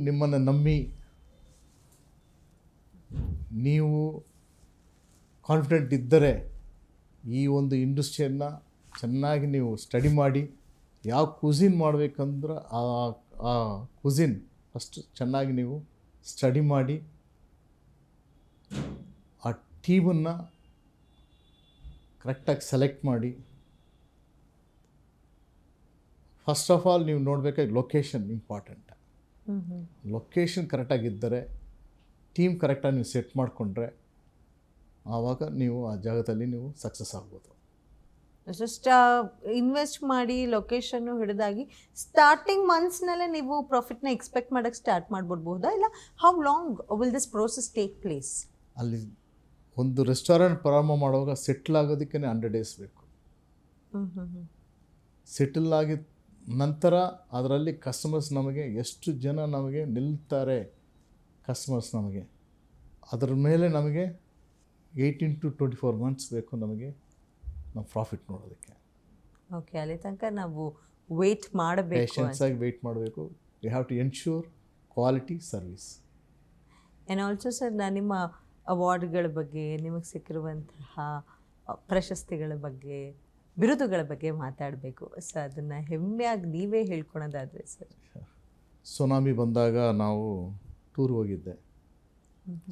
ನಿಮ್ಮನ್ನು ನಂಬಿ ನೀವು ಕಾನ್ಫಿಡೆಂಟ್ ಇದ್ದರೆ ಈ ಒಂದು ಇಂಡಸ್ಟ್ರಿಯನ್ನು ಚೆನ್ನಾಗಿ ನೀವು ಸ್ಟಡಿ ಮಾಡಿ ಯಾವ ಕುಸಿನ್ ಮಾಡಬೇಕಂದ್ರೆ ಆ ಕುಸಿನ್ ಫಸ್ಟ್ ಚೆನ್ನಾಗಿ ನೀವು ಸ್ಟಡಿ ಮಾಡಿ ಆ ಟೀಮನ್ನು ಕರೆಕ್ಟಾಗಿ ಸೆಲೆಕ್ಟ್ ಮಾಡಿ. ಫಸ್ಟ್ ಆಫ್ ಆಲ್ ನೀವು ನೋಡಬೇಕಾಗಿ ಲೊಕೇಶನ್ ಇಂಪಾರ್ಟೆಂಟ್. ಲೊಕೇಶನ್ ಕರೆಕ್ಟಾಗಿದ್ದರೆ ಟೀಮ್ ಕರೆಕ್ಟಾಗಿ ನೀವು ಸೆಟ್ ಮಾಡಿಕೊಂಡ್ರೆ ಆವಾಗ ನೀವು ಆ ಜಾಗದಲ್ಲಿ ನೀವು ಸಕ್ಸಸ್ ಆಗ್ಬೋದು. ಜಸ್ಟ್ ಇನ್ವೆಸ್ಟ್ ಮಾಡಿ ಲೊಕೇಶನ್ನು ಹಿಡಿದಾಗಿ ಸ್ಟಾರ್ಟಿಂಗ್ ಮಂತ್ಸ್ನಲ್ಲೇ ನೀವು ಪ್ರಾಫಿಟ್ನ ಎಕ್ಸ್ಪೆಕ್ಟ್ ಮಾಡೋಕ್ಕೆ ಸ್ಟಾರ್ಟ್ ಮಾಡ್ಬಿಡ್ಬಹುದಾ, ಇಲ್ಲ how long will this process take place? ಅಲ್ಲಿ ಒಂದು ರೆಸ್ಟೋರೆಂಟ್ ಪ್ರಾರಂಭ ಮಾಡುವಾಗ ಸೆಟ್ಲ್ ಆಗೋದಕ್ಕೆ 100 days ಬೇಕು. ಸೆಟಲ್ ಆಗಿದ ನಂತರ ಅದರಲ್ಲಿ ಕಸ್ಟಮರ್ಸ್ ನಮಗೆ ಎಷ್ಟು ಜನ ನಮಗೆ ನಿಲ್ತಾರೆ, ಕಸ್ಟಮರ್ಸ್ ನಮಗೆ ಅದರ ಮೇಲೆ ನಮಗೆ 18 to 24 months ಬೇಕು ನಮಗೆ ನಾವು ಪ್ರಾಫಿಟ್ ನೋಡೋದಕ್ಕೆ. ಓಕೆ, ಅಲ್ಲಿ ತನಕ ನಾವು ವೆಯ್ಟ್ ಮಾಡಬೇಕು, ಪೇಷನ್ಸಾಗಿ ವೆಯ್ಟ್ ಮಾಡಬೇಕು. We have to ensure quality service. And also sir, ನಾನು ನಿಮ್ಮ ಅವಾರ್ಡ್ಗಳ ಬಗ್ಗೆ, ನಿಮಗೆ ಸಿಕ್ಕಿರುವಂತಹ ಪ್ರಶಸ್ತಿಗಳ ಬಗ್ಗೆ, ಬಿರುದುಗಳ ಬಗ್ಗೆ ಮಾತಾಡಬೇಕು. ಸೊ ಅದನ್ನು ಹೆಮ್ಮೆಯಾಗಿ ನೀವೇ ಹೇಳ್ಕೊಳೋದಾದರೆ ಸರ್. ಸುನಾಮಿ ಬಂದಾಗ ನಾವು ಟೂರ್ ಹೋಗಿದ್ದೆ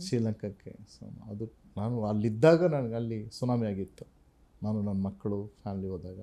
ಶ್ರೀಲಂಕಾಕ್ಕೆ. ಸೊ ಅದು ನಾನು ಅಲ್ಲಿದ್ದಾಗ ನನಗೆ ಅಲ್ಲಿ ಸುನಾಮಿ ಆಗಿತ್ತು. ನಾನು ನನ್ನ ಮಕ್ಕಳು ಫ್ಯಾಮಿಲಿ ಹೋದಾಗ